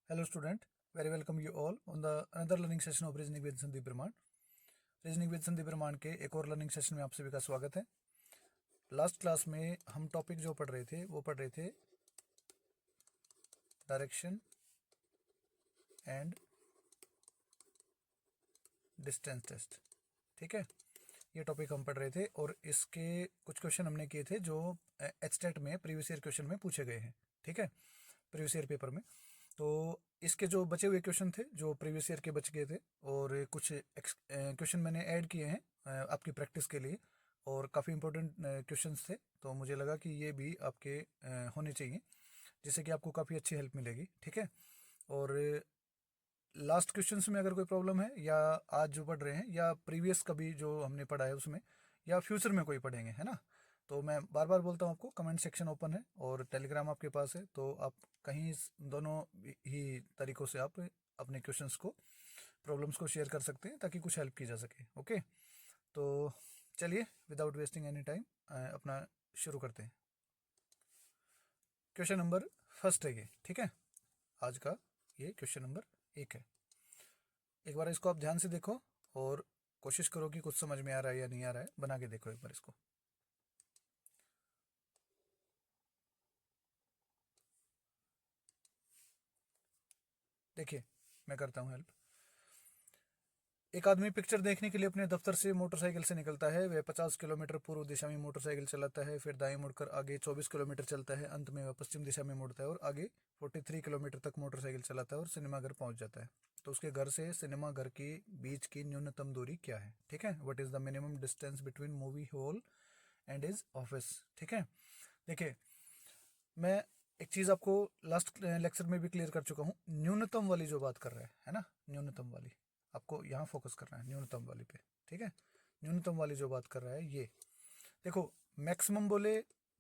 Hello student, very welcome you all on the another learning session of Reasoning with Sandeep Birman. Reasoning with Sandeep ब्रह्मांड के एक और learning session में आप सभी का स्वागत है। लास्ट क्लास में हम टॉपिक जो पढ़ रहे थे वो पढ़ रहे थे डायरेक्शन एंड डिस्टेंस टेस्ट। ठीक है, ये टॉपिक हम पढ़ रहे थे और इसके कुछ क्वेश्चन हमने किए थे जो एचटेट में प्रीवियस ईयर क्वेश्चन में पूछे गए हैं। ठीक है, प्रीवियस ईयर पेपर में। तो इसके जो बचे हुए क्वेश्चन थे जो प्रीवियस ईयर के बच गए थे और कुछ क्वेश्चन मैंने ऐड किए हैं आपकी प्रैक्टिस के लिए और काफ़ी इंपॉर्टेंट क्वेश्चंस थे, तो मुझे लगा कि ये भी आपके होने चाहिए जिससे कि आपको काफ़ी अच्छी हेल्प मिलेगी। ठीक है, और लास्ट क्वेश्चंस में अगर कोई प्रॉब्लम है या आज जो पढ़ रहे हैं या प्रीवियस कभी जो हमने पढ़ा है उसमें या फ्यूचर में कोई पढ़ेंगे, है ना, तो मैं बार बार बोलता हूँ आपको कमेंट सेक्शन ओपन है और टेलीग्राम आपके पास है, तो आप कहीं दोनों ही तरीक़ों से आप अपने क्वेश्चंस को प्रॉब्लम्स को शेयर कर सकते हैं ताकि कुछ हेल्प की जा सके। ओके, तो चलिए विदाउट वेस्टिंग एनी टाइम अपना शुरू करते हैं। क्वेश्चन नंबर फर्स्ट है ये। ठीक है, आज का ये क्वेश्चन नंबर 1 है। एक बार इसको आप ध्यान से देखो और कोशिश करो कि कुछ समझ में आ रहा है या नहीं आ रहा है, बना के देखो एक बार इसको। देखिए मैं करता हूँ हेल्प। एक आदमी पिक्चर देखने के लिए अपने दफ्तर से मोटरसाइकिल से निकलता है। वह 50 किलोमीटर पूर्व दिशा में मोटरसाइकिल चलाता है, फिर दाएं मुड़कर आगे 24 किलोमीटर चलता है। अंत में वह पश्चिम दिशा में मुड़ता है और आगे 43 किलोमीटर तक मोटरसाइकिल चलाता है और सिनेमा घर पहुंच जाता है। तो उसके घर से सिनेमा घर के बीच की न्यूनतम दूरी क्या है? ठीक है, what is the minimum distance between movie hall and is office. ठीक है, देखिए मैं एक चीज़ आपको लास्ट लेक्चर में भी क्लियर कर चुका हूँ। न्यूनतम वाली जो बात कर रहा है ना, न्यूनतम वाली आपको यहाँ फोकस करना है, न्यूनतम वाली पे। ठीक है, न्यूनतम वाली जो बात कर रहा है ये देखो। मैक्सिमम बोले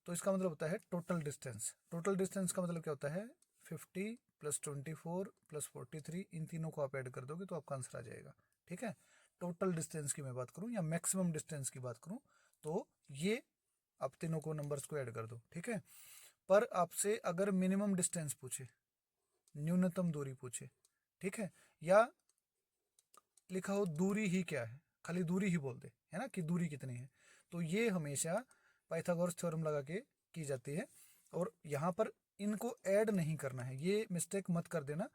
तो इसका मतलब होता है टोटल डिस्टेंस। टोटल डिस्टेंस का मतलब क्या होता है? 50 + 24 + 43, इन तीनों को आप ऐड कर दोगे तो आपका आंसर आ जाएगा। ठीक है, टोटल डिस्टेंस की मैं बात करूँ या मैक्सिमम डिस्टेंस की बात करूँ तो ये आप तीनों को नंबर्स को ऐड कर दो। ठीक है, पर आपसे अगर मिनिमम डिस्टेंस पूछे, न्यूनतम दूरी पूछे, ठीक है, या लिखा हो दूरी ही क्या है, खाली दूरी ही बोल दे, है ना, कि दूरी कितनी है, तो ये हमेशा पाइथागोरस थ्योरम लगा के की जाती है। और यहाँ पर इनको ऐड नहीं करना है, ये मिस्टेक मत कर देना।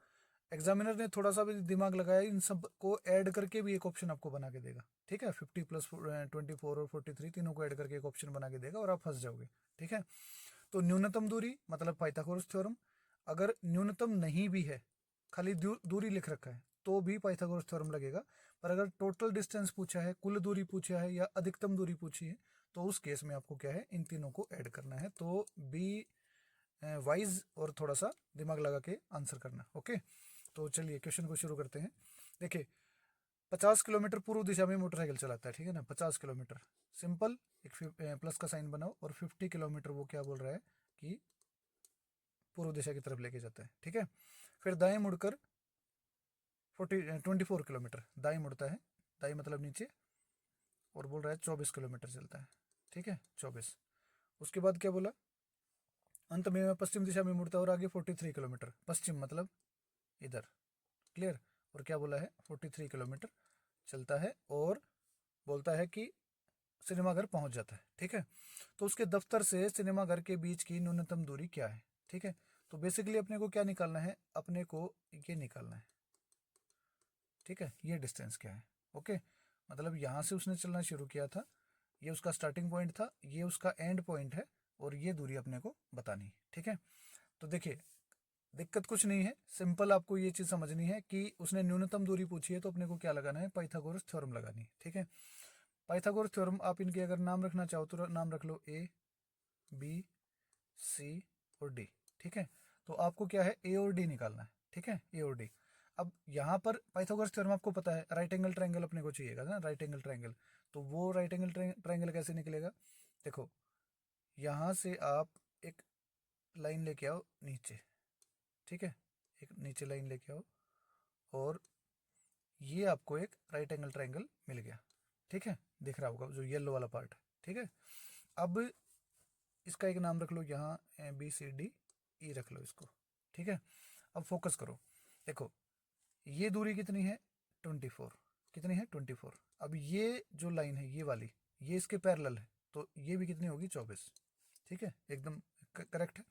एग्जामिनर ने थोड़ा सा भी दिमाग लगाया, इन सब को ऐड करके भी एक ऑप्शन आपको बना के देगा। ठीक है, 50 + 24 और 43 तीनों को ऐड करके एक ऑप्शन बना के देगा और आप फंस जाओगे। ठीक है, तो न्यूनतम दूरी मतलब पाइथागोरस थ्योरम। अगर न्यूनतम नहीं भी है, खाली दूरी लिख रखा है, तो भी पाइथागोरस थ्योरम लगेगा। पर अगर टोटल डिस्टेंस पूछा है, कुल दूरी पूछा है या अधिकतम दूरी पूछी है, तो उस केस में आपको क्या है, इन तीनों को ऐड करना है। तो बी वाइज और थोड़ा सा दिमाग लगा के आंसर करना। ओके, तो चलिए क्वेश्चन को शुरू करते हैं। देखिए 50 किलोमीटर पूर्व दिशा में मोटरसाइकिल चलाता है, ठीक है ना, 50 किलोमीटर। सिंपल, एक प्लस का साइन बनाओ और 50 किलोमीटर वो क्या बोल रहा है कि पूर्व दिशा की तरफ लेके जाता है। ठीक है, फिर दाएं मुड़कर 24 किलोमीटर दाएं मुड़ता है, दाएं मतलब नीचे, और बोल रहा है 24 किलोमीटर चलता है। ठीक है, 24। उसके बाद क्या बोला? अंत में मैं पश्चिम दिशा में मुड़ता है और आगे 43 किलोमीटर, पश्चिम मतलब इधर। क्लियर? और क्या बोला है? 43 किलोमीटर चलता है और बोलता है कि सिनेमाघर पहुंच जाता है। ठीक है, तो उसके दफ्तर से सिनेमाघर के बीच की न्यूनतम दूरी क्या है? ठीक है, तो बेसिकली अपने को क्या निकालना है? अपने को ये निकालना है। ठीक है, ये डिस्टेंस क्या है? ओके, मतलब यहाँ से उसने चलना शुरू किया था, ये उसका स्टार्टिंग पॉइंट था, ये उसका एंड पॉइंट है और ये दूरी अपने को बतानी है। ठीक है, तो देखिए दिक्कत कुछ नहीं है, सिंपल आपको ये चीज़ समझनी है कि उसने न्यूनतम दूरी पूछी है तो अपने को क्या लगाना है? पाइथागोरस थ्योरम लगानी है। ठीक है, पाइथागोरस थ्योरम आप इनके अगर नाम रखना चाहो तो नाम रख लो ए, बी, सी और डी। ठीक है, तो आपको क्या है? ए और डी निकालना है। ठीक है, ए और डी। अब यहाँ पर पाइथागोरस थ्योरम आपको पता है, राइट एंगल ट्रायंगल अपने को चाहिएगा ना, राइट एंगल ट्रायंगल। तो वो राइट एंगल ट्रायंगल कैसे निकलेगा? देखो यहाँ से आप एक लाइन लेके आओ नीचे। ठीक है, एक नीचे लाइन लेके आओ और ये आपको एक राइट एंगल ट्रायंगल मिल गया। ठीक है, दिख रहा होगा जो येलो वाला पार्ट है। ठीक है, अब इसका एक नाम रख लो यहाँ, बी सी डी ई रख लो इसको। ठीक है, अब फोकस करो। देखो ये दूरी कितनी है 24, कितनी है 24। अब ये जो लाइन है ये वाली, ये इसके पैरेलल है, तो ये भी कितनी होगी 24। ठीक है, एकदम करेक्ट है।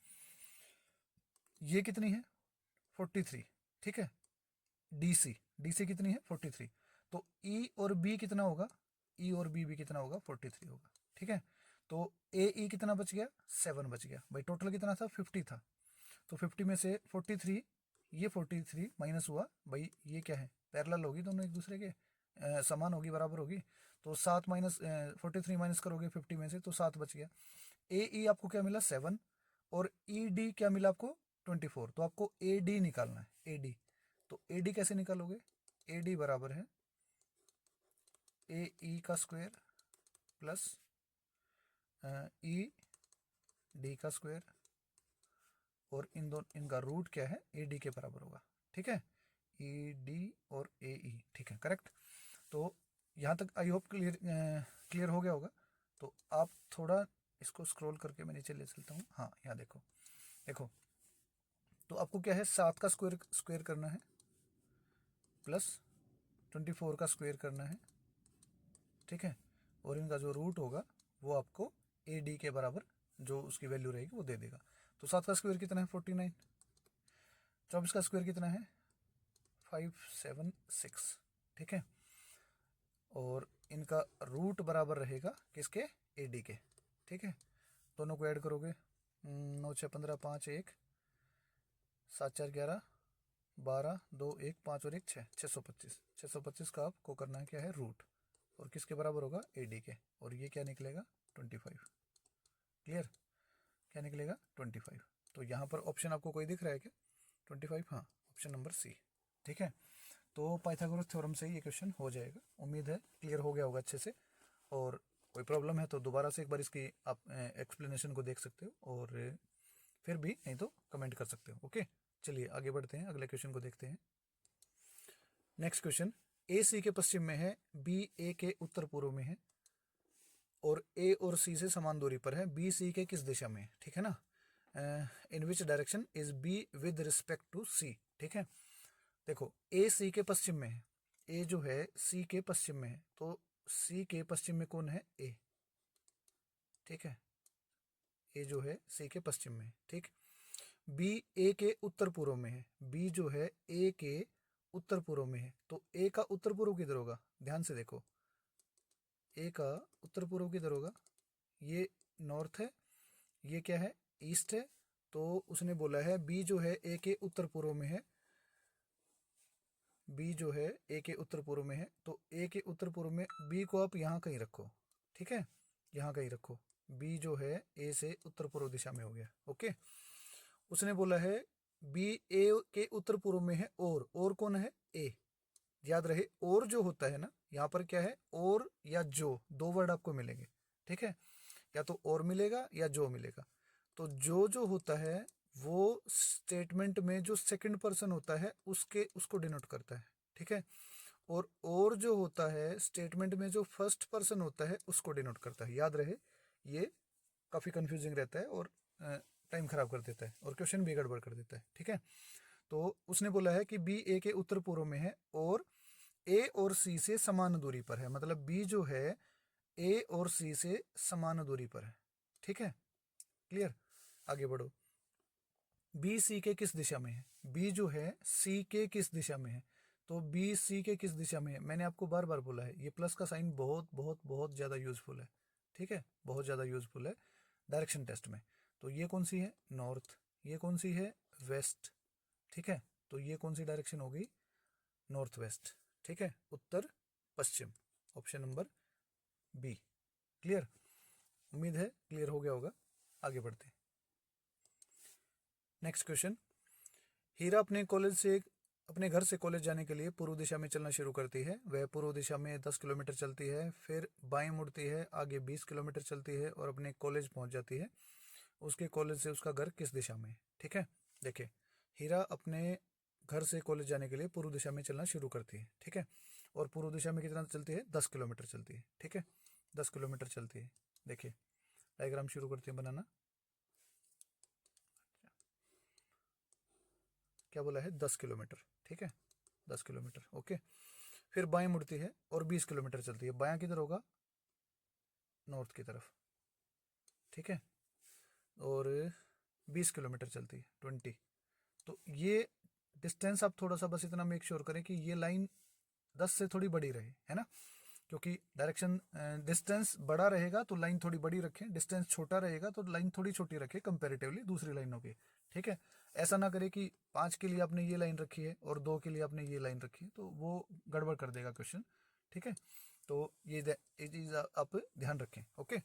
ये कितनी है 43। ठीक है, डीसी, डीसी कितनी है 43। तो ई और बी कितना होगा, ई और बी भी कितना होगा 43 होगा। ठीक है, तो ए ई कितना बच गया 7 बच गया भाई। टोटल कितना था 50 था, तो 50 में से 43, ये 43 माइनस हुआ भाई, ये क्या है पैरेलल होगी दोनों एक दूसरे के, समान होगी, बराबर होगी। तो 7 माइनस 43 माइनस करोगे 50 में से तो 7 बच गया। ए ई आपको क्या मिला 7, और ई डी क्या मिला आपको 24। तो आपको ए डी निकालना है, ए डी। तो ए डी कैसे निकालोगे, ए डी बराबर है ए ई का स्क्वायर प्लस ई डी का स्क्वायर, और इनका रूट क्या है ए डी के बराबर होगा। ठीक है, ई डी और ए ई। ठीक है, करेक्ट। तो यहाँ तक आई होप क्लियर हो गया होगा। तो आप थोड़ा इसको स्क्रॉल करके मैं नीचे ले चलता हूँ। हाँ, यहाँ देखो, देखो तो आपको क्या है 7 का स्क्वायर करना है प्लस 24 का स्क्वायर करना है। ठीक है, और इनका जो रूट होगा वो आपको ए डी के बराबर जो उसकी वैल्यू रहेगी वो दे देगा। तो 7 का स्क्वायर कितना है 49, 24 का स्क्वायर कितना है 576। ठीक है, और इनका रूट बराबर रहेगा किसके ए डी के। ठीक है, दोनों को ऐड करोगे 9 6 15 5 1 7 4 11 12 2 1 5 और 1 6, 625। 625 का आपको करना है क्या है रूट, और किसके बराबर होगा ए डी के, और ये क्या निकलेगा 25। क्लियर, क्या निकलेगा 25। तो यहाँ पर ऑप्शन आपको कोई दिख रहा है क्या 25? हाँ, ऑप्शन नंबर सी। ठीक है, तो पाइथागोरस थ्योरम से ये क्वेश्चन हो जाएगा। उम्मीद है क्लियर हो गया होगा अच्छे से, और कोई प्रॉब्लम है तो दोबारा से एक बार इसकी आप एक्सप्लेनेशन को देख सकते हो, और फिर भी नहीं तो कमेंट कर सकते हो। ओके, चलिए आगे बढ़ते हैं, अगले क्वेश्चन को देखते हैं। नेक्स्ट क्वेश्चन, ए सी के पश्चिम में है, बी ए के उत्तर पूर्व में है, और ए और सी से समान दूरी पर है, बी सी के किस दिशा में है। ठीक है ना, in which direction is B with respect to C. ठीक है, देखो ए सी के पश्चिम में है, ए जो है सी के पश्चिम में है, तो सी के पश्चिम में कौन है ए। ठीक है, ए जो है सी के पश्चिम में है। ठीक, बी ए के उत्तर पूर्व में है, बी जो है ए के उत्तर पूर्व में है, तो ए का उत्तर पूर्व किधर होगा, ध्यान से देखो, ए का उत्तर पूर्व किधर होगा, ये नॉर्थ है, ये क्या है ईस्ट है। तो उसने बोला है बी जो है ए के उत्तर पूर्व में है, बी जो है ए के उत्तर पूर्व में है, तो ए के उत्तर पूर्व में बी को आप यहाँ कहीं रखो। ठीक है, यहाँ कहीं रखो, बी जो है ए से उत्तर पूर्व दिशा में हो गया। ओके, उसने बोला है बी ए के उत्तर पूर्व में है, और कौन है ए। याद रहे और जो होता है ना, यहाँ पर क्या है और या जो, दो वर्ड आपको मिलेंगे। ठीक है, या तो और मिलेगा या जो मिलेगा। तो जो होता है वो स्टेटमेंट में जो सेकंड पर्सन होता है उसको डिनोट करता है। ठीक है, और जो होता है स्टेटमेंट में जो फर्स्ट पर्सन होता है उसको डिनोट करता है। याद रहे, ये काफ़ी कंफ्यूजिंग रहता है और टाइम खराब कर देता है और क्वेश्चन भी गड़बड़ कर देता है। ठीक है, तो उसने बोला है कि बी ए के उत्तर पूर्व में है और ए और सी से समान दूरी पर है, मतलब बी जो है ए और सी से समान दूरी पर है। ठीक है, क्लियर, आगे बढ़ो। बी सी के किस दिशा में है, बी जो है सी के किस दिशा में है, तो बी सी के किस दिशा में है। मैंने आपको बार बार बोला है ये प्लस का साइन बहुत बहुत बहुत ज़्यादा यूजफुल है। ठीक है, बहुत ज़्यादा यूजफुल है डायरेक्शन टेस्ट में। तो ये कौन सी है नॉर्थ, ये कौन सी है वेस्ट। ठीक है, तो ये कौन सी डायरेक्शन होगी नॉर्थ वेस्ट। ठीक है, उत्तर पश्चिम, ऑप्शन नंबर बी। क्लियर, उम्मीद है क्लियर हो गया होगा। आगे बढ़ते हैं। नेक्स्ट क्वेश्चन, हीरा अपने घर से कॉलेज जाने के लिए पूर्व दिशा में चलना शुरू करती है। वह पूर्व दिशा में 10 किलोमीटर चलती है, फिर बाएं मुड़ती है, आगे 20 किलोमीटर चलती है और अपने कॉलेज पहुंच जाती है। उसके कॉलेज से उसका घर किस दिशा में है। ठीक है, देखिए हीरा अपने घर से कॉलेज जाने के लिए पूर्व दिशा में चलना शुरू करती है। ठीक है, और पूर्व दिशा में कितना चलती है 10 किलोमीटर चलती है। ठीक है, 10 किलोमीटर चलती है। देखिए डायग्राम शुरू करते हैं बनाना। क्या बोला है 10 किलोमीटर, ठीक है 10 किलोमीटर, ओके। फिर बाएं मुड़ती है और 20 किलोमीटर चलती है। बायां किधर होगा, नॉर्थ की तरफ, ठीक है, और 20 किलोमीटर चलती है 20। तो ये डिस्टेंस आप थोड़ा सा बस इतना मेक श्योर करें कि ये लाइन 10 से थोड़ी बड़ी रहे, है ना, क्योंकि डायरेक्शन डिस्टेंस बड़ा रहेगा तो लाइन थोड़ी बड़ी रखें, डिस्टेंस छोटा रहेगा तो लाइन थोड़ी छोटी रखें कंपैरेटिवली दूसरी लाइनों के, ठीक है। ऐसा ना करें कि 5 के लिए आपने ये लाइन रखी है और 2 के लिए आपने ये लाइन रखी है, तो वो गड़बड़ कर देगा क्वेश्चन, ठीक है। तो ये चीज़ आप ध्यान रखें, ओके।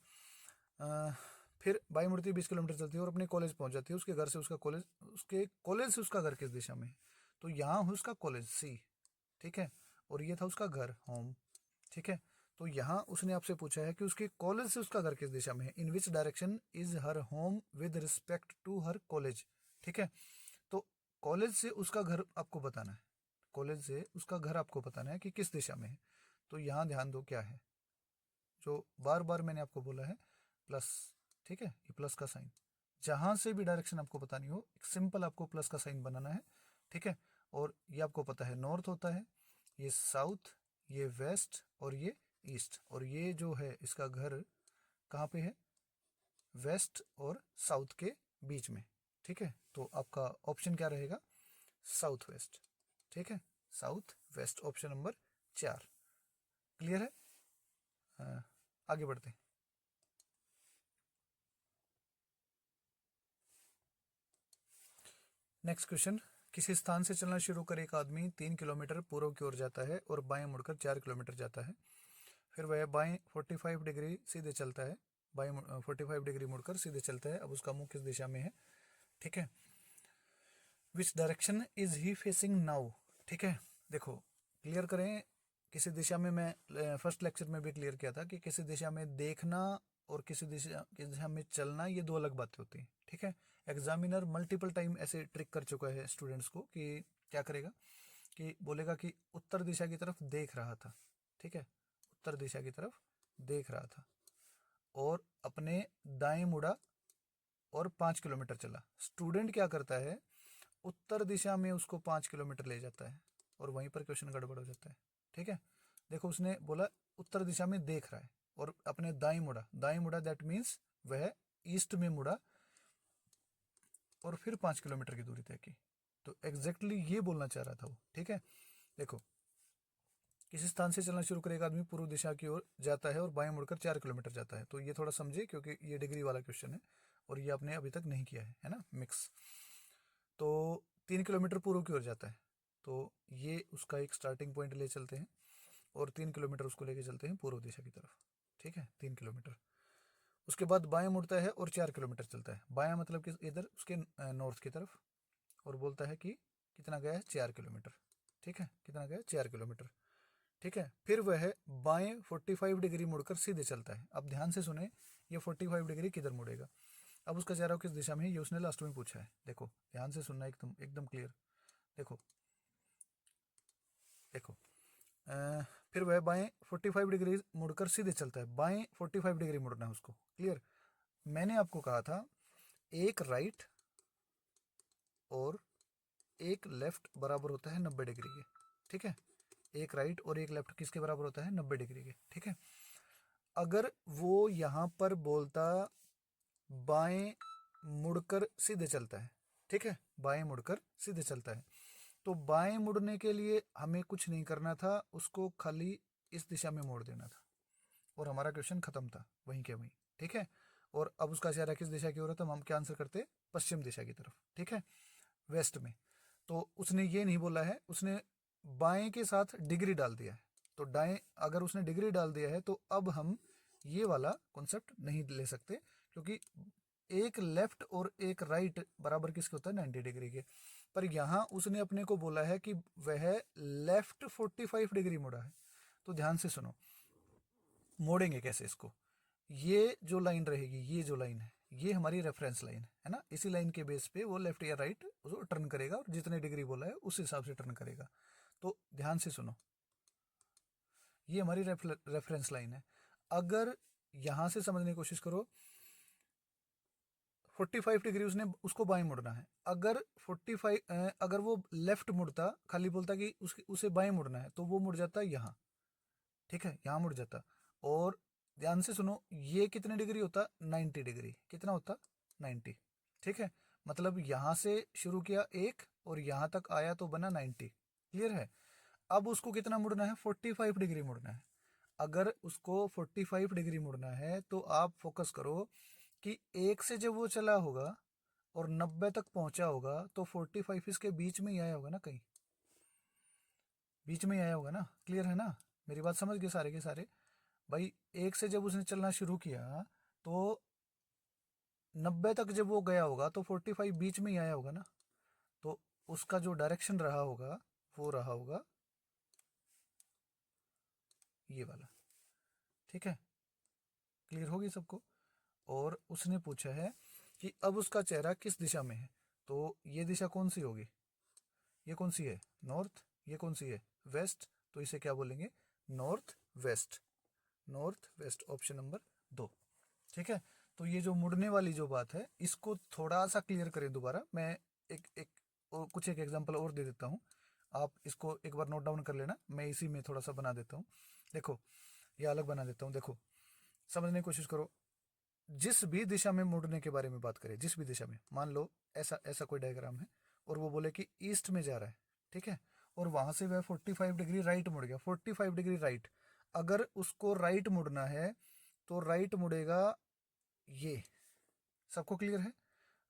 फिर बाई मुड़ती 20 किलोमीटर चलती है और अपने कॉलेज पहुंच जाती है। उसके घर से उसका कॉलेज, उसके कॉलेज से उसका घर किस दिशा में है, तो यहाँ है उसका कॉलेज सी, ठीक है, और ये था उसका घर होम, ठीक है। तो यहाँ उसने आपसे पूछा है कि उसके कॉलेज से उसका घर किस दिशा में है, in which direction is her home with respect to her college, ठीक है। तो कॉलेज से उसका घर आपको बताना है, कॉलेज से उसका घर आपको बताना है कि किस दिशा में है। तो यहाँ ध्यान दो क्या है, जो बार बार मैंने आपको बोला है प्लस, ठीक है, ये प्लस का साइन, जहाँ से भी डायरेक्शन आपको बतानी हो एक सिंपल आपको प्लस का साइन बनाना है, ठीक है। और ये आपको पता है नॉर्थ होता है, ये साउथ, ये वेस्ट और ये ईस्ट, और ये जो है इसका घर कहाँ पे है, वेस्ट और साउथ के बीच में, ठीक है। तो आपका ऑप्शन क्या रहेगा, साउथ वेस्ट, ठीक है, south west, option number 4, clear है। आगे बढ़ते हैं। नेक्स्ट क्वेश्चन, किसी स्थान से चलना शुरू कर एक आदमी 3 किलोमीटर पूर्व की ओर जाता है और बाएं मुड़कर 4 किलोमीटर जाता है। फिर वह बाएं 45 डिग्री सीधे चलता है, बाएं 45 डिग्री मुड़कर सीधे चलता है। अब उसका मुंह किस दिशा में है, ठीक है। विच direction is he facing now, ठीक है। देखो क्लियर करें, किसी दिशा में, मैं फर्स्ट लेक्चर में भी क्लियर किया था कि किसी दिशा में देखना और किसी दिशा में चलना ये दो अलग बातें होती हैं, ठीक है। एग्जामिनर मल्टीपल टाइम ऐसे ट्रिक कर चुका है स्टूडेंट्स को कि क्या करेगा कि बोलेगा कि उत्तर दिशा की तरफ देख रहा था, ठीक है, उत्तर दिशा की तरफ देख रहा था और अपने दाएं मुड़ा और 5 किलोमीटर चला। स्टूडेंट क्या करता है, उत्तर दिशा में उसको 5 किलोमीटर ले जाता है और वहीं पर क्वेश्चन गड़बड़ हो जाता है, ठीक है। देखो उसने बोला उत्तर दिशा में देख रहा है और अपने दाएं मुड़ा, दाएं मुड़ा दैट मीन्स वह ईस्ट में मुड़ा और फिर 5 किलोमीटर की दूरी तय की। तो एग्जैक्टली ये बोलना चाह रहा था वो, ठीक है। देखो किसी स्थान से चलना शुरू करेगा आदमी पूर्व दिशा की ओर जाता है और बाएं मुड़कर 4 किलोमीटर जाता है। तो ये थोड़ा समझे क्योंकि ये डिग्री वाला क्वेश्चन है और ये आपने अभी तक नहीं किया है ना मिक्स। तो 3 किलोमीटर पूर्व की ओर जाता है, तो ये उसका एक स्टार्टिंग पॉइंट ले चलते हैं और 3 किलोमीटर उसको लेके चलते हैं पूर्व दिशा की तरफ, ठीक है, 3 किलोमीटर। उसके बाद बाएं मुड़ता है और 4 किलोमीटर चलता है, बायां मतलब कि इधर उसके नॉर्थ की तरफ, और बोलता है कि कितना गया है 4 किलोमीटर, ठीक है, कितना गया 4 किलोमीटर, ठीक है। फिर वह बाएं 45 डिग्री मुड़कर सीधे चलता है। अब ध्यान से सुने, ये 45 डिग्री किधर मुड़ेगा, अब उसका चेहरा किस दिशा में है ये उसने लास्ट में पूछा है। देखो ध्यान से सुनना, एकदम एकदम क्लियर। देखो देखो फिर वह बाएं 45 डिग्री मुड़कर सीधे चलता है, बाएं 45 डिग्री मुड़ना है उसको, क्लियर। मैंने आपको कहा था एक राइट और एक लेफ्ट बराबर होता है 90 डिग्री के, ठीक है। एक राइट और एक लेफ्ट किसके बराबर होता है, 90 डिग्री के, ठीक है। अगर वो यहाँ पर बोलता बाएं मुड़कर सीधे चलता है, ठीक है, बाएं मुड़कर सीधे चलता है, तो बाएं मुड़ने के लिए हमें कुछ नहीं करना था, उसको खाली इस दिशा में मोड़ देना था और हमारा क्वेश्चन खत्म था वहीं के वहीं, ठीक है। और अब उसका चेहरा किस दिशा की ओर है, तो हम क्या आंसर करते, पश्चिम दिशा की तरफ, ठीक है, वेस्ट में। तो उसने ये नहीं बोला है, उसने बाएं के साथ डिग्री डाल दिया है। तो दाएं अगर उसने डिग्री डाल दिया है तो अब हम ये वाला कॉन्सेप्ट नहीं ले सकते, क्योंकि एक लेफ्ट और एक राइट बराबर किसके होता है 90 डिग्री के। पर यहाँ उसने अपने को बोला है कि वह लेफ्ट 45 डिग्री मुड़ा है। तो ध्यान से सुनो, मोड़ेंगे कैसे इसको, ये जो लाइन रहेगी, ये जो लाइन है ये हमारी रेफरेंस लाइन है ना, इसी लाइन के बेस पे वो लेफ्ट या राइट उसको टर्न करेगा और जितने डिग्री बोला है उस हिसाब से टर्न करेगा। तो ध्यान से सुनो, ये हमारी रेफरेंस लाइन है। अगर यहां से समझने की कोशिश करो, 45 डिग्री उसने उसको बाएं मुड़ना है। अगर 45 अगर वो लेफ्ट मुड़ता, खाली बोलता कि उसे बाएं मुड़ना है, तो वो मुड़ जाता यहाँ, ठीक है, यहाँ मुड़ जाता। और ध्यान से सुनो, ये कितने डिग्री होता, 90 डिग्री, कितना होता, 90, ठीक है। मतलब यहाँ से शुरू किया एक और यहाँ तक आया तो बना 90, क्लियर है। अब उसको कितना मुड़ना है, 45 डिग्री मुड़ना है। अगर उसको 45 डिग्री मुड़ना है तो आप फोकस करो कि एक से जब वो चला होगा और 90 तक पहुंचा होगा तो 45 इसके बीच में ही आया होगा ना, कहीं बीच में ही आया होगा ना, क्लियर है ना। मेरी बात समझ गए सारे के सारे भाई। एक से जब उसने चलना शुरू किया तो 90 तक जब वो गया होगा तो 45 बीच में ही आया होगा ना। तो उसका जो डायरेक्शन रहा होगा वो रहा होगा ये वाला, ठीक है, क्लियर होगी सबको। और उसने पूछा है कि अब उसका चेहरा किस दिशा में है, तो ये दिशा कौन सी होगी, ये कौन सी है, नॉर्थ, ये कौन सी है, वेस्ट, तो इसे क्या बोलेंगे, north west, north west, option number 2, ठीक है। तो ये जो मुड़ने वाली जो बात है इसको थोड़ा सा क्लियर करें दोबारा। मैं एक एक और कुछ एक एग्जांपल और दे देता हूँ, आप इसको एक बार नोट डाउन कर लेना, मैं इसी में थोड़ा सा बना देता हूँ। देखो, ये अलग बना देता हूँ, देखो समझने की कोशिश करो। जिस भी दिशा में मुड़ने के बारे में बात करें, जिस भी दिशा में, मान लो ऐसा ऐसा कोई डायग्राम है और वो बोले कि ईस्ट में जा रहा है, ठीक है, और वहां से वह 45 डिग्री राइट मुड़ गया, 45 डिग्री राइट। अगर उसको राइट मुड़ना है तो राइट मुड़ेगा ये, सबको क्लियर है,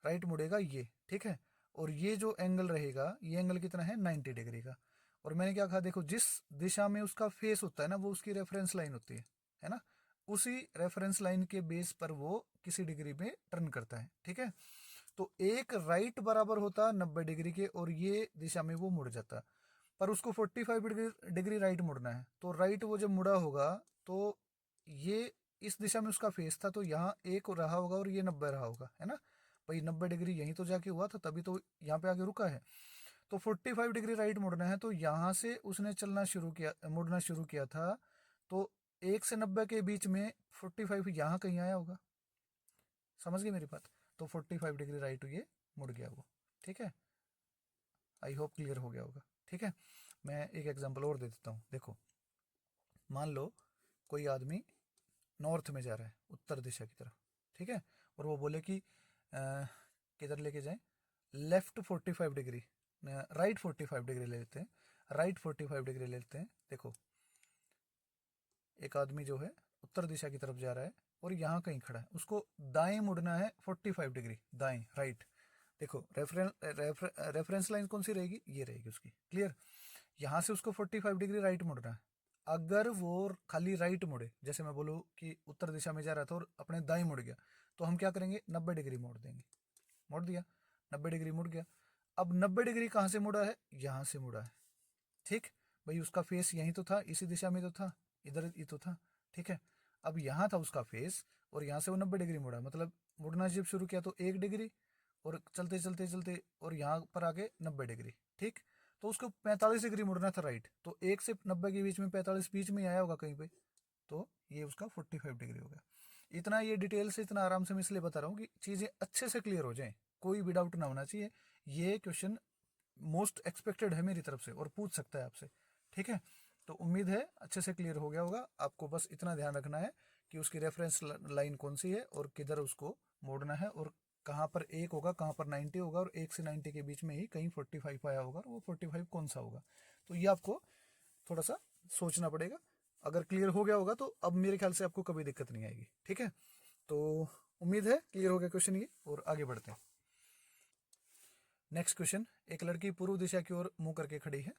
राइट मुड़ेगा ये, ठीक है। और ये जो एंगल रहेगा, ये एंगल कितना है, 90 डिग्री का। और मैंने क्या कहा, देखो जिस दिशा में उसका फेस होता है ना, वो उसकी रेफरेंस लाइन होती है ना, उसी रेफरेंस लाइन के बेस पर वो किसी डिग्री में टर्न करता है, ठीक है। तो एक राइट बराबर होता 90 डिग्री के और ये दिशा में वो मुड़ जाता, पर उसको 45 डिग्री राइट मुड़ना है। तो राइट वो जब मुड़ा होगा तो ये इस दिशा में उसका फेस था, तो यहाँ एक रहा होगा और ये 90 रहा होगा, है ना भाई। 90 डिग्री यहीं तो जाके हुआ था, तभी तो यहाँ पे आके रुका है। तो 45 डिग्री राइट मुड़ना है, तो यहाँ से उसने चलना शुरू किया, मुड़ना शुरू किया था, तो 1 से 90 के बीच में 45 यहाँ कहीं आया होगा, समझ गए मेरी बात। तो 45 डिग्री राइट ये मुड़ गया वो, ठीक है। आई होप क्लियर हो गया होगा, ठीक है। मैं एक एग्जांपल और दे देता हूँ, देखो मान लो कोई आदमी नॉर्थ में जा रहा है, उत्तर दिशा की तरफ, ठीक है, और वो बोले कि किधर लेके जाएं, लेफ्ट 45 डिग्री, राइट 45 डिग्री ले लेते हैं, राइट 45 डिग्री ले लेते हैं। देखो एक आदमी जो है उत्तर दिशा की तरफ जा रहा है और यहाँ कहीं खड़ा है, उसको दाएं मुड़ना है 45 डिग्री, दाएं, राइट। देखो रेफरेंस लाइन कौन सी रहेगी, ये रहेगी उसकी, क्लियर। यहाँ से उसको 45 डिग्री राइट मुड़ना है। अगर वो खाली राइट मुड़े, जैसे मैं बोलूँ कि उत्तर दिशा में जा रहा था और अपने दाएं मुड़ गया, तो हम क्या करेंगे, 90 डिग्री मोड़ देंगे, मोड़ दिया, 90 डिग्री मुड़ गया। अब 90 डिग्री कहाँ से मुड़ा है, यहाँ से मुड़ा है, ठीक भाई। उसका फेस यहीं तो था, इसी दिशा में तो था, इधर ही तो था, ठीक है। अब यहाँ था उसका फेस और यहाँ से वो 90 डिग्री मुड़ा, मतलब मुड़ना जब शुरू किया तो 1 डिग्री और चलते चलते चलते और यहाँ पर आके 90 डिग्री, ठीक। तो उसको 45 डिग्री मुड़ना था राइट, तो 1 से 90 के बीच में 45 बीच में आया होगा कहीं पे, तो ये उसका 45 डिग्री हो गया। इतना ये डिटेल से, इतना आराम से मैं इसलिए बता रहा हूँ कि चीज़ें अच्छे से क्लियर हो जाएं, कोई भी डाउट ना होना चाहिए। ये क्वेश्चन मोस्ट एक्सपेक्टेड है मेरी तरफ से और पूछ सकता है आपसे, ठीक है। तो उम्मीद है अच्छे से क्लियर हो गया होगा। आपको बस इतना ध्यान रखना है कि उसकी रेफरेंस लाइन कौन सी है और किधर उसको मोड़ना है, और कहाँ पर एक होगा, कहाँ पर 90 होगा, और 1 से 90 के बीच में ही कहीं 45 आया होगा, और वो 45 कौन सा होगा। तो ये आपको थोड़ा सा सोचना पड़ेगा। अगर क्लियर हो गया होगा तो अब मेरे ख्याल से आपको कभी दिक्कत नहीं आएगी, ठीक है। तो उम्मीद है क्लियर हो गया क्वेश्चन ये, और आगे बढ़ते हैं। नेक्स्ट क्वेश्चन, एक लड़की पूर्व दिशा की ओर मुंह करके खड़ी है,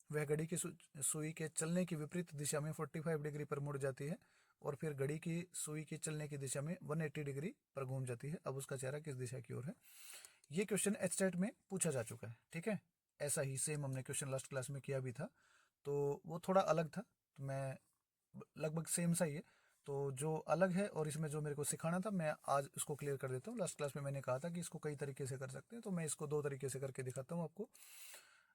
वह घड़ी की सुई के चलने की विपरीत दिशा में 45 डिग्री पर मुड़ जाती है और फिर घड़ी की सुई के चलने की दिशा में 180 डिग्री पर घूम जाती है। अब उसका चेहरा किस दिशा की ओर है। ये क्वेश्चन एचटेट में पूछा जा चुका है, ठीक है। ऐसा ही सेम हमने क्वेश्चन लास्ट क्लास में किया भी था, तो वो थोड़ा अलग था, तो मैं लगभग सेम सा ही है। तो जो अलग है और इसमें जो मेरे को सिखाना था, मैं आज इसको क्लियर कर देता हूँ। लास्ट क्लास में मैंने कहा था कि इसको कई तरीके से कर सकते हैं, तो मैं इसको 2 तरीके से करके दिखाता हूँ आपको।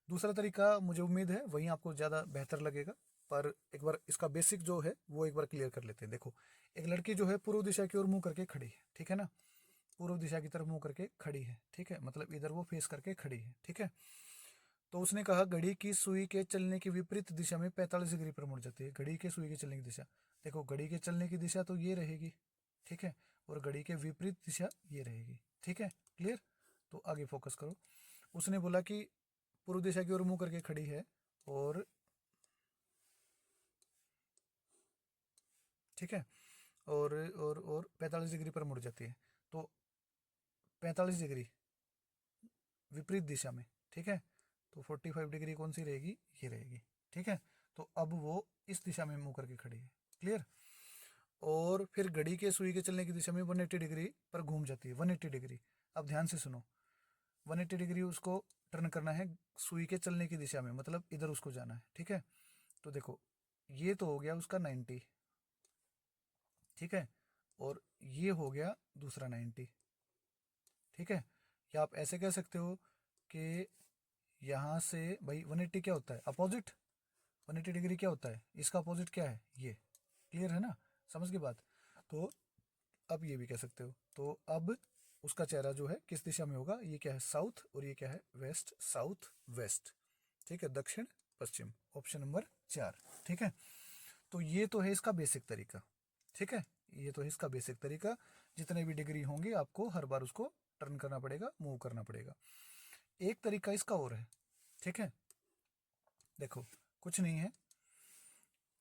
दूसरा तरीका मुझे उम्मीद है वहीं आपको ज़्यादा बेहतर लगेगा, पर एक बार इसका बेसिक जो है वो एक बार क्लियर कर लेते हैं। देखो एक लड़की जो है पूर्व दिशा की ओर मुंह करके खड़ी है, ठीक है ना। पूर्व दिशा की तरफ मुंह करके खड़ी है, ठीक है, मतलब इधर वो फेस करके खड़ी है, ठीक है। तो उसने कहा घड़ी की सुई के चलने की विपरीत दिशा में 45 डिग्री पर मुड़ जाती है। घड़ी के सुई के चलने की दिशा, देखो घड़ी के चलने की दिशा तो ये रहेगी, ठीक है, और घड़ी के विपरीत दिशा ये रहेगी, ठीक है, क्लियर। तो आगे फोकस करो। उसने बोला कि पूर्व दिशा की ओर मुंह करके खड़ी है और ठीक है, और 45 डिग्री पर मुड़ जाती है। तो 45 डिग्री विपरीत दिशा में, ठीक है, तो 45 डिग्री कौन सी रहेगी, ये रहेगी, ठीक है। तो अब वो इस दिशा में मुंह करके खड़ी है, क्लियर। और फिर घड़ी के सुई के चलने की दिशा में 180 डिग्री पर घूम जाती है, 180 डिग्री। अब ध्यान से सुनो, 180 डिग्री उसको टर्न करना है सुई के चलने की दिशा में, मतलब इधर उसको जाना है, ठीक है। तो देखो ये तो हो गया उसका 90, ठीक है, और ये हो गया दूसरा 90, ठीक है। या आप ऐसे कह सकते हो कि यहाँ से भाई 180 क्या होता है, अपोजिट। 180 डिग्री क्या होता है, इसका अपोजिट क्या है, ये, क्लियर है ना, समझ की बात। तो अब ये भी कह सकते हो। तो अब उसका चेहरा जो है किस दिशा में होगा, ये क्या है साउथ और ये क्या है वेस्ट, साउथ वेस्ट, ठीक है, दक्षिण पश्चिम, ऑप्शन नंबर 4, ठीक है। तो ये तो है इसका बेसिक तरीका, ठीक है, ये तो है इसका बेसिक तरीका। जितने भी डिग्री होंगे आपको हर बार उसको टर्न करना पड़ेगा, मूव करना पड़ेगा। एक तरीका इसका और है, ठीक है, देखो कुछ नहीं है,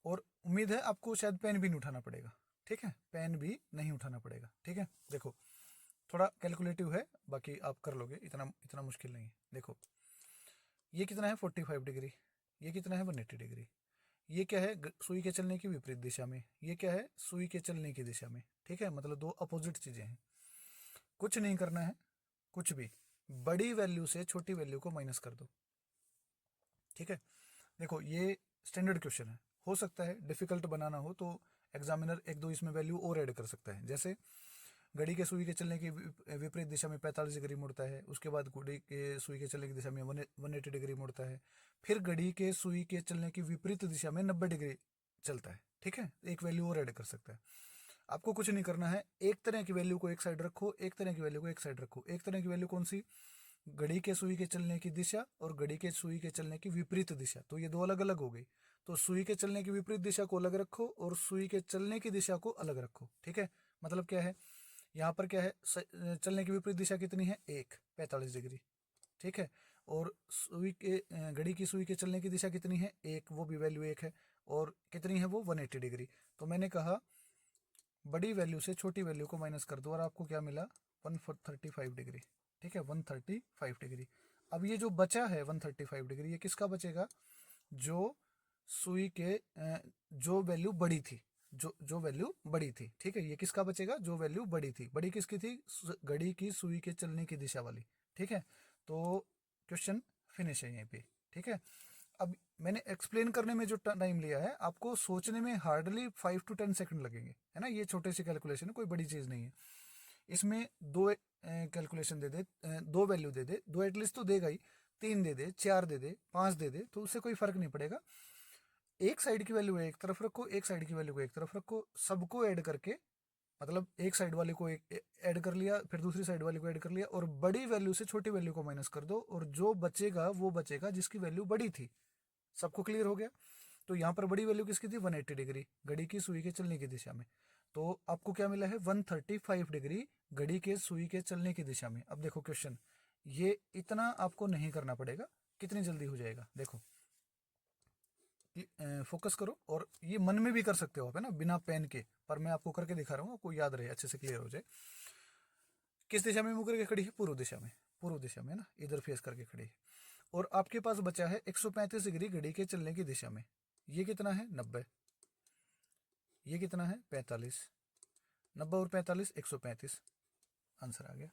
और उम्मीद है आपको शायद पेन भी नहीं उठाना पड़ेगा, ठीक है, पेन भी नहीं उठाना पड़ेगा, ठीक है। देखो थोड़ा कैलकुलेटिव है, बाकी आप कर लोगे, इतना इतना मुश्किल नहीं है। देखो ये कितना है 45 डिग्री, ये कितना है 180 डिग्री, ये क्या है सुई के चलने की विपरीत दिशा में, ये क्या है सुई के चलने की दिशा में, ठीक है, मतलब दो अपोजिट चीजें हैं। कुछ नहीं करना है, कुछ भी, बड़ी वैल्यू से छोटी वैल्यू को माइनस कर दो, ठीक है। देखो ये स्टैंडर्ड क्वेश्चन है, हो सकता है डिफिकल्ट बनाना हो तो एग्जामिनर एक दो इसमें वैल्यू और ऐड कर सकता है। जैसे घड़ी के सुई के चलने की विपरीत दिशा में 45 डिग्री मुड़ता है, उसके बाद घड़ी के सुई के चलने की दिशा में 180 डिग्री मुड़ता है, फिर घड़ी के सुई के चलने की विपरीत दिशा में 90 डिग्री चलता है, ठीक है, एक वैल्यू और ऐड कर सकता है। आपको कुछ नहीं करना है, एक तरह की वैल्यू को एक साइड रखो, एक तरह की वैल्यू को एक साइड रखो। एक तरह की वैल्यू कौन सी, घड़ी के सुई के चलने की दिशा और घड़ी के सुई के चलने की विपरीत दिशा, तो ये दो अलग अलग हो गई। तो सुई के चलने की विपरीत दिशा को अलग रखो और सुई के चलने की दिशा को अलग रखो, ठीक है। मतलब क्या है, यहाँ पर क्या है, चलने की विपरीत दिशा कितनी है, 45 डिग्री, ठीक है। और सुई के घड़ी की सुई के चलने की दिशा कितनी है, एक, वो भी वैल्यू एक है, और कितनी है वो 180 डिग्री। तो मैंने कहा बड़ी वैल्यू से छोटी वैल्यू को माइनस कर दो और आपको क्या मिला 135 डिग्री, ठीक है, 135 डिग्री। अब ये जो बचा है 135 डिग्री, ये किसका बचेगा, जो सुई के जो वैल्यू बड़ी थी, जो वैल्यू बड़ी थी, ठीक है, ये किसका बचेगा, जो वैल्यू बड़ी थी। बड़ी किसकी थी, घड़ी की सुई के चलने की दिशा वाली, ठीक है। तो क्वेश्चन फिनिश है यहीं पे, ठीक है। अब मैंने एक्सप्लेन करने में जो टाइम लिया है, आपको सोचने में हार्डली 5 to 10 सेकंड लगेंगे, है ना, ये छोटे से कैलकुलेशन है, कोई बड़ी चीज़ नहीं है। इसमें दो कैलकुलेशन दे दे, दो वैल्यू दे दे, दो एटलीस्ट तो देगा ही, 3 दे दे, 4 दे दे, 5 दे दे, तो उससे कोई फर्क नहीं पड़ेगा। एक साइड की वैल्यू एक तरफ रखो, एक साइड की वैल्यू को एक तरफ रखो, सबको ऐड करके, मतलब एक साइड वाले को एक ऐड कर लिया, फिर दूसरी साइड वाले को ऐड कर लिया, और बड़ी वैल्यू से छोटी वैल्यू को माइनस कर दो, और जो बचेगा वो बचेगा जिसकी वैल्यू बड़ी थी। सबको क्लियर हो गया। तो यहाँ पर बड़ी वैल्यू किसकी थी, 180 डिग्री, घड़ी की सुई के चलने की दिशा में। तो आपको क्या मिला है 135 डिग्री घड़ी के सुई के चलने की दिशा में। अब देखो क्वेश्चन, ये इतना आपको नहीं करना पड़ेगा, कितनी जल्दी हो जाएगा, देखो फोकस करो, और ये मन में भी कर सकते हो आप, है ना, बिना पेन के, पर मैं आपको करके दिखा रहा हूँ, आपको याद रहे, अच्छे से क्लियर हो जाए। किस दिशा में मुंह करके खड़ी है, पूर्व दिशा में, पूर्व दिशा में, है ना, इधर फेस करके खड़ी है। और आपके पास बचा है 135 डिग्री घड़ी के चलने की दिशा में। ये कितना है 90, ये कितना है 45, 90 और 45 135, आंसर आ गया,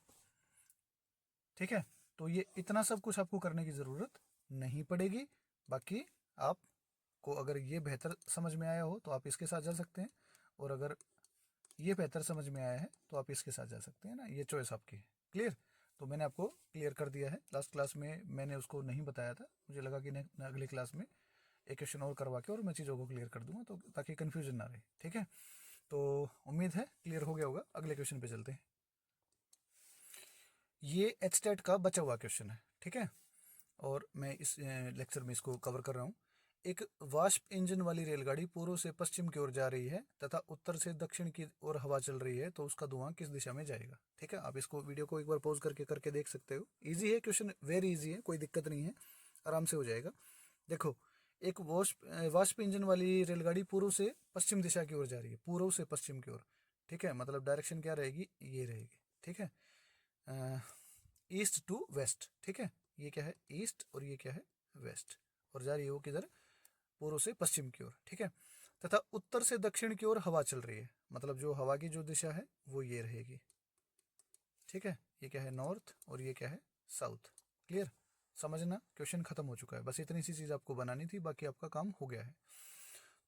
ठीक है। तो ये इतना सब कुछ आपको करने की ज़रूरत नहीं पड़ेगी। बाकी आपको अगर ये बेहतर समझ में आया हो तो आप इसके साथ जा सकते हैं, और अगर ये बेहतर समझ में आया है तो आप इसके साथ जा सकते हैं ना, ये चॉइस आपकी है, क्लियर। तो मैंने आपको क्लियर कर दिया है, लास्ट क्लास में मैंने उसको नहीं बताया था, मुझे लगा कि अगली क्लास में एक क्वेश्चन और करवा के और मैं चीज़ों को क्लियर कर दूंगा, तो ताकि कन्फ्यूजन ना रहे, ठीक है। तो उम्मीद है क्लियर हो गया होगा, अगले क्वेश्चन पे चलते हैं। ये एचटेट का बचा हुआ क्वेश्चन है, ठीक है। और मैं इस लेक्चर में इसको कवर कर रहा हूँ। एक वाष्प इंजन वाली रेलगाड़ी पूर्व से पश्चिम की ओर जा रही है तथा उत्तर से दक्षिण की ओर हवा चल रही है, तो उसका धुआं किस दिशा में जाएगा? ठीक है, आप इसको वीडियो को एक बार पॉज करके देख सकते हो। इजी है क्वेश्चन, वेरी इजी है, कोई दिक्कत नहीं है, आराम से हो जाएगा। देखो, एक वाष्प इंजन वाली रेलगाड़ी पूर्व से पश्चिम दिशा की ओर जा रही है, पूर्व से पश्चिम की ओर, ठीक है। मतलब डायरेक्शन क्या रहेगी? ये रहेगी, ठीक है, ईस्ट टू वेस्ट, ठीक है। ये क्या है? ईस्ट, और ये क्या है? वेस्ट, और जा रही है वो किधर? पूर्व से पश्चिम की ओर, ठीक है। तथा उत्तर से दक्षिण की ओर हवा चल रही है, मतलब जो हवा की जो दिशा है वो ये रहेगी, ठीक है। ये क्या है? नॉर्थ, और ये क्या है? साउथ। क्लियर? समझना, क्वेश्चन खत्म हो चुका है, बस इतनी सी चीज आपको बनानी थी, बाकी आपका काम हो गया है।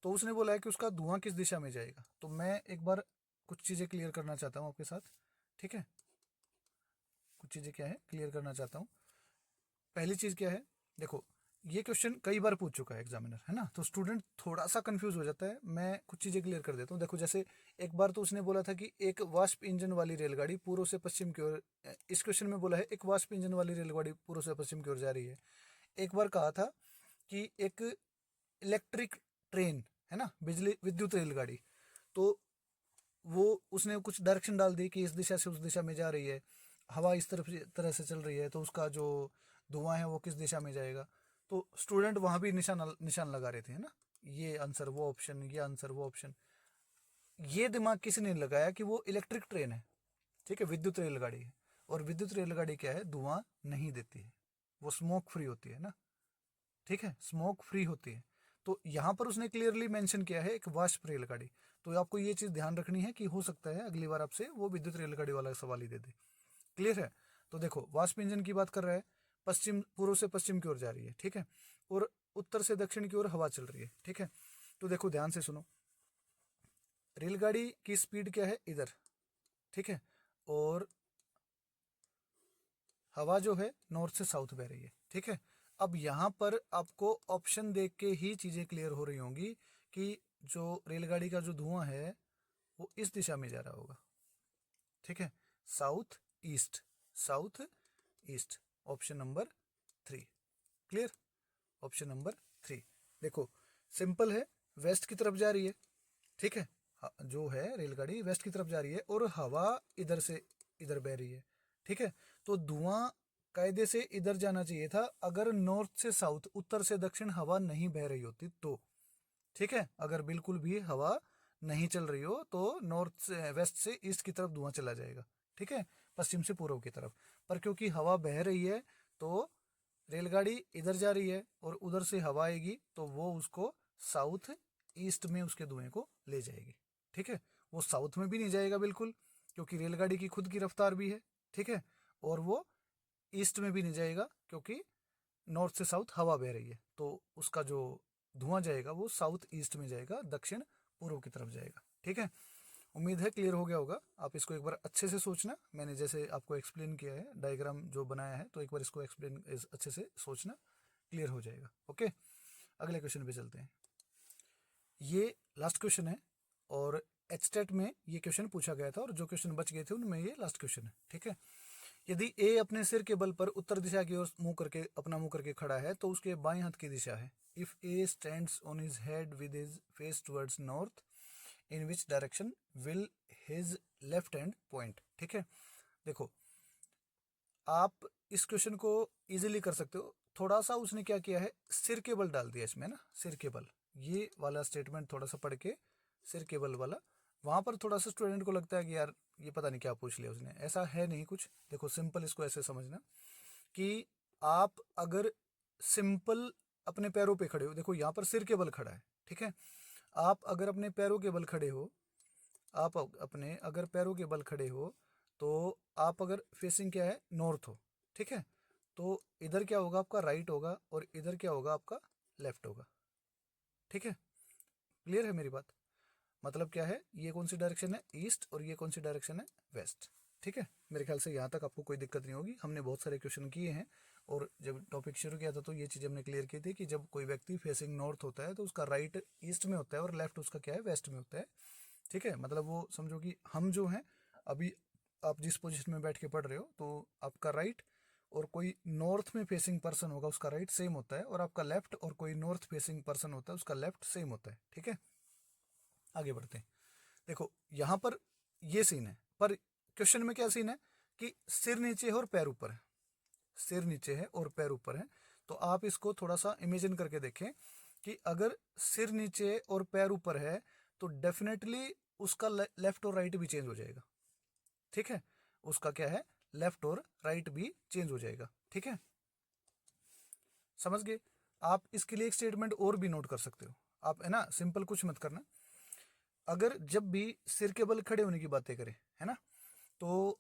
तो उसने बोला है कि उसका धुआं किस दिशा में जाएगा, तो मैं एक बार कुछ चीजें क्लियर करना चाहता हूँ आपके साथ, ठीक है। कुछ चीजें क्या है क्लियर करना चाहता हूँ। पहली चीज क्या है, देखो, ये क्वेश्चन कई बार पूछ चुका है एग्जामिनर, है ना, तो स्टूडेंट थोड़ा सा कंफ्यूज हो जाता है। मैं कुछ चीजें क्लियर कर देता हूँ। देखो, जैसे एक बार तो उसने बोला था कि एक वाष्प इंजन वाली रेलगाड़ी पूर्व से पश्चिम की ओर, इस क्वेश्चन में बोला है एक वाष्प इंजन वाली रेलगाड़ी पूर्व से पश्चिम की ओर जा रही है। एक बार कहा था कि एक इलेक्ट्रिक ट्रेन, है ना, बिजली विद्युत रेलगाड़ी, तो वो उसने कुछ डायरेक्शन डाल दी कि इस दिशा से उस दिशा में जा रही है, हवा इस तरह से चल रही है, तो उसका जो धुआं है वो किस दिशा में जाएगा। तो स्टूडेंट वहां भी निशान निशान लगा रहे थे, है ना, ये आंसर वो ऑप्शन, ये आंसर वो ऑप्शन। ये दिमाग किसी ने लगाया कि वो इलेक्ट्रिक ट्रेन है, ठीक है, विद्युत रेलगाड़ी है, और विद्युत रेलगाड़ी क्या है? धुआं नहीं देती है, वो स्मोक फ्री होती है ना, ठीक है, स्मोक फ्री होती है। तो यहाँ पर उसने क्लियरली मेंशन किया है एक वाष्प रेलगाड़ी। तो आपको ये चीज़ ध्यान रखनी है कि हो सकता है अगली बार आपसे वो विद्युत रेलगाड़ी वाला सवाल ही दे दे। क्लियर है? तो देखो, वाष्प इंजन की बात कर रहा है, पश्चिम, पूर्व से पश्चिम की ओर जा रही है, ठीक है, और उत्तर से दक्षिण की ओर हवा चल रही है, ठीक है। तो देखो, ध्यान से सुनो, रेलगाड़ी की स्पीड क्या है? इधर, ठीक है, और हवा जो है नॉर्थ से साउथ बह रही है, ठीक है। अब यहाँ पर आपको ऑप्शन देख के ही चीज़ें क्लियर हो रही होंगी कि जो रेलगाड़ी का जो धुआं है वो इस दिशा में जा रहा होगा, ठीक है, south east, south east, option number 3। Clear? Option number 3। देखो, सिंपल है, वेस्ट की तरफ जा रही है, ठीक है, जो है रेलगाड़ी वेस्ट की तरफ जा रही है और हवा इधर से इधर बह रही है, ठीक है। तो धुआं कायदे से इधर जाना चाहिए था, अगर नॉर्थ से साउथ, उत्तर से दक्षिण हवा नहीं बह रही होती तो, ठीक है। अगर बिल्कुल भी हवा नहीं चल रही हो तो नॉर्थ से, वेस्ट से ईस्ट की तरफ धुआं चला जाएगा, ठीक है, पश्चिम से पूर्व की तरफ। पर क्योंकि हवा बह रही है तो रेलगाड़ी इधर जा रही है और उधर से हवा आएगी तो वो उसको साउथ ईस्ट में उसके धुएं को ले जाएगी, ठीक है। वो साउथ में भी नहीं जाएगा बिल्कुल, क्योंकि रेलगाड़ी की खुद की रफ्तार भी है, ठीक है, और वो ईस्ट में भी नहीं जाएगा क्योंकि नॉर्थ से साउथ हवा बह रही है, तो उसका जो धुआं जाएगा वो साउथ ईस्ट में जाएगा, दक्षिण पूर्व की तरफ जाएगा, ठीक है। उम्मीद है क्लियर हो गया होगा। आप इसको एक बार अच्छे से सोचना, मैंने जैसे आपको एक्सप्लेन किया है, डायग्राम जो बनाया है, तो एक बार इसको एक्सप्लेन अच्छे से सोचना, क्लियर हो जाएगा। ओके, अगले क्वेश्चन पे चलते हैं। ये लास्ट क्वेश्चन है और एचटेट में ये क्वेश्चन पूछा गया था और जो क्वेश्चन बच गए थे उनमें ये लास्ट क्वेश्चन है, ठीक है। यदि ए अपने सिर के बल पर उत्तर दिशा की ओर मुंह करके, अपना मुंह करके खड़ा है, तो उसके बाएं हाथ की दिशा है। If A stands on his head with his face towards north, in which direction will his left hand point, ठीक है। देखो, आप इस क्वेश्चन को इजीली कर सकते हो। थोड़ा सा उसने क्या किया है, सिर के बल डाल दिया इसमें ना, सिर के बल, ये वाला स्टेटमेंट थोड़ा सा पढ़ के सिर के बल वाला, वहां पर थोड़ा सा स्टूडेंट को लगता है कि यार ये पता नहीं क्या पूछ लिया उसने, ऐसा है नहीं कुछ। देखो, सिंपल इसको ऐसे समझना कि आप अगर सिंपल अपने पैरों पे खड़े हो, देखो यहाँ पर सिर के बल खड़ा है, ठीक है, आप अगर अपने पैरों के बल खड़े हो, आप अपने अगर पैरों के बल खड़े हो, तो आप अगर फेसिंग क्या है, नॉर्थ हो, ठीक है, तो इधर क्या होगा आपका, राइट होगा, और इधर क्या होगा आपका, लेफ्ट होगा, ठीक है। क्लियर है मेरी बात? मतलब क्या है, ये कौन सी डायरेक्शन है, ईस्ट, और ये कौन सी डायरेक्शन है, वेस्ट, ठीक है। मेरे ख्याल से यहाँ तक आपको कोई दिक्कत नहीं होगी, हमने बहुत सारे क्वेश्चन किए हैं, और जब टॉपिक शुरू किया था तो ये चीज़ हमने क्लियर की थी कि जब कोई व्यक्ति फेसिंग नॉर्थ होता है तो उसका राइट ईस्ट में होता है और लेफ्ट उसका क्या है, वेस्ट में होता है, ठीक है। मतलब वो समझो कि हम जो हैं अभी आप जिस पोजीशन में बैठ के पढ़ रहे हो तो आपका राइट और कोई नॉर्थ में फेसिंग पर्सन होगा उसका राइट सेम होता है, और आपका लेफ्ट और कोई नॉर्थ फेसिंग पर्सन होता है उसका लेफ्ट सेम होता है। ठीक है, आगे बढ़ते हैं। देखो यहाँ पर ये सीन है, पर क्वेश्चन में क्या सीन है कि सिर नीचे है और पैर ऊपर है, सिर नीचे है और पैर ऊपर है। तो आप इसको थोड़ा सा इमेजिन करके देखें कि अगर सिर नीचे और पैर ऊपर है तो डेफिनेटली उसका लेफ्ट और राइट भी चेंज हो जाएगा। ठीक है, उसका क्या है, लेफ्ट और राइट भी चेंज हो जाएगा। ठीक है, समझ गए। आप इसके लिए एक स्टेटमेंट और भी नोट कर सकते हो, आप है ना, सिंपल कुछ मत करना। अगर जब भी सिर के बल खड़े होने की बातें करें, है ना, तो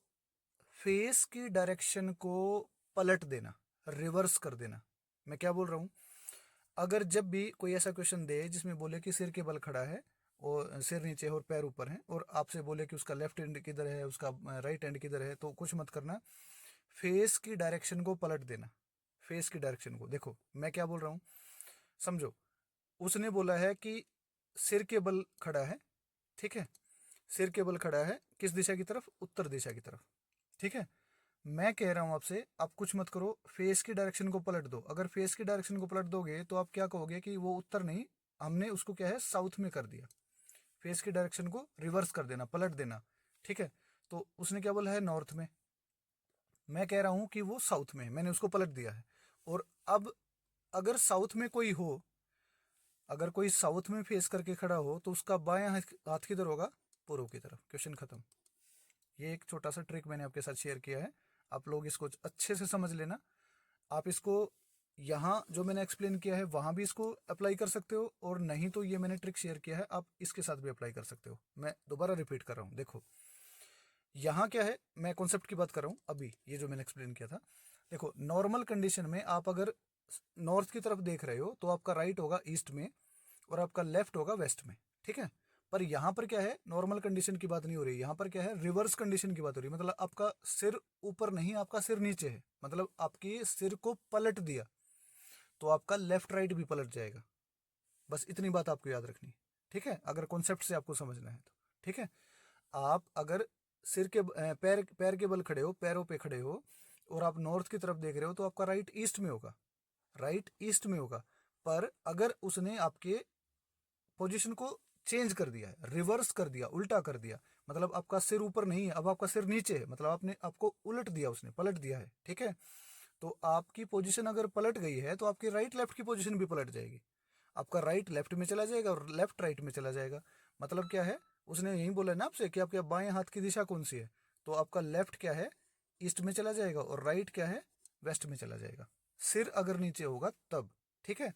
फेस की डायरेक्शन को पलट देना, रिवर्स कर देना। मैं क्या बोल रहा हूँ, अगर जब भी कोई ऐसा क्वेश्चन दे जिसमें बोले कि सिर के बल खड़ा है और सिर नीचे है और पैर ऊपर है, और आपसे बोले कि उसका लेफ्ट हैंड किधर है, उसका राइट हैंड किधर है, तो कुछ मत करना, फेस की डायरेक्शन को पलट देना। फेस की डायरेक्शन को देखो, मैं क्या बोल रहा हूँ, समझो। उसने बोला है कि सिर के बल खड़ा है, ठीक है, सिर के बल खड़ा है किस दिशा की तरफ, उत्तर दिशा की तरफ। ठीक है, मैं कह रहा हूं आपसे, आप कुछ मत करो, फेस की डायरेक्शन को पलट दो। अगर फेस की डायरेक्शन को पलट दोगे तो आप क्या कहोगे कि वो उत्तर नहीं, हमने उसको क्या है, साउथ में कर दिया। फेस की डायरेक्शन को रिवर्स कर देना, पलट देना। ठीक है, तो उसने क्या बोला है, नॉर्थ में, मैं कह रहा हूं कि वो साउथ में, मैंने उसको पलट दिया है। और अब अगर साउथ में कोई हो, अगर कोई साउथ में फेस करके खड़ा हो तो उसका बायां हाथ किधर होगा, पूर्व की तरफ। क्वेश्चन खत्म। ये एक छोटा सा ट्रिक मैंने आपके साथ शेयर किया है, आप लोग इसको अच्छे से समझ लेना। आप इसको यहाँ जो मैंने एक्सप्लेन किया है वहाँ भी इसको अप्लाई कर सकते हो, और नहीं तो ये मैंने ट्रिक शेयर किया है आप इसके साथ भी अप्लाई कर सकते हो। मैं दोबारा रिपीट कर रहा हूँ, देखो यहाँ क्या है, मैं कॉन्सेप्ट की बात कर रहा हूँ अभी, ये जो मैंने एक्सप्लेन किया था। देखो नॉर्मल कंडीशन में आप अगर नॉर्थ की तरफ देख रहे हो तो आपका राइट होगा ईस्ट में और आपका लेफ्ट होगा वेस्ट में। ठीक है, पर यहाँ पर क्या है, नॉर्मल कंडीशन की बात नहीं हो रही, यहाँ पर क्या है, रिवर्स कंडीशन की बात हो रही है। मतलब आपका सिर ऊपर नहीं, आपका सिर नीचे है, मतलब आपके सिर को पलट दिया तो आपका लेफ्ट राइट भी पलट जाएगा। बस इतनी बात आपको याद रखनी है। ठीक है, अगर कॉन्सेप्ट से आपको समझना है तो। ठीक है, आप अगर सिर के पैर पैर के बल खड़े हो, पैरों पे खड़े हो, और आप नॉर्थ की तरफ देख रहे हो तो आपका राइट ईस्ट में होगा, राइट ईस्ट में होगा। पर अगर उसने आपके पोजीशन को चेंज कर दिया है, रिवर्स कर दिया, उल्टा कर दिया, मतलब आपका सिर ऊपर नहीं है, अब आपका सिर नीचे है, मतलब आपने आपको उलट दिया, उसने पलट दिया है। ठीक है, तो आपकी पोजीशन अगर पलट गई है तो आपकी राइट लेफ्ट की पोजीशन भी पलट जाएगी। आपका राइट लेफ्ट में चला जाएगा और लेफ्ट राइट में चला जाएगा। मतलब क्या है, उसने यही बोला है ना आपसे कि आपके बाएं हाथ की दिशा कौन सी है, तो आपका लेफ्ट क्या है, ईस्ट में चला जाएगा, और राइट क्या है, वेस्ट में चला जाएगा, सिर अगर नीचे होगा तब। ठीक है,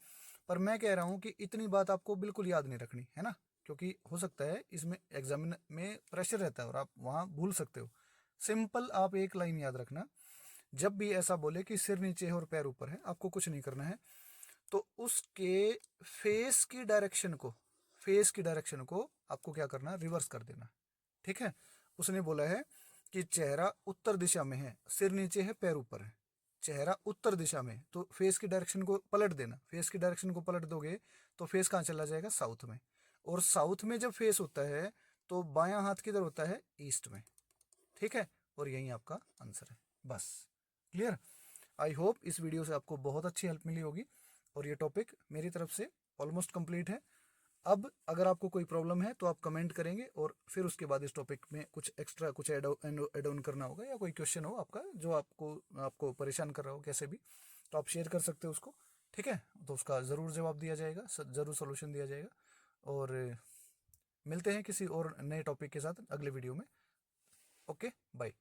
पर मैं कह रहा हूँ कि इतनी बात आपको बिल्कुल याद नहीं रखनी है ना, क्योंकि हो सकता है इसमें एग्जाम में प्रेशर रहता है और आप वहाँ भूल सकते हो। सिंपल आप एक लाइन याद रखना, जब भी ऐसा बोले कि सिर नीचे है और पैर ऊपर है, आपको कुछ नहीं करना है, तो उसके फेस की डायरेक्शन को, फेस की डायरेक्शन को आपको क्या करना है, रिवर्स कर देना। ठीक है, उसने बोला है कि चेहरा उत्तर दिशा में है, सिर नीचे है, पैर ऊपर है, चेहरा उत्तर दिशा में, तो फेस की डायरेक्शन को पलट देना। फेस की डायरेक्शन को पलट दोगे तो फेस कहाँ चला जाएगा, साउथ में। और साउथ में जब फेस होता है तो बायां हाथ किधर होता है, ईस्ट में। ठीक है, और यही आपका आंसर है, बस। क्लियर। आई होप इस वीडियो से आपको बहुत अच्छी हेल्प मिली होगी, और ये टॉपिक मेरी तरफ से ऑलमोस्ट कंप्लीट है। अब अगर आपको कोई प्रॉब्लम है तो आप कमेंट करेंगे, और फिर उसके बाद इस टॉपिक में कुछ एक्स्ट्रा कुछ ऐड ऑन करना होगा, या कोई क्वेश्चन हो आपका जो आपको आपको परेशान कर रहा हो कैसे भी, तो आप शेयर कर सकते हो उसको। ठीक है, तो उसका ज़रूर जवाब दिया जाएगा, ज़रूर सोल्यूशन दिया जाएगा। और मिलते हैं किसी और नए टॉपिक के साथ अगले वीडियो में। Okay, bye.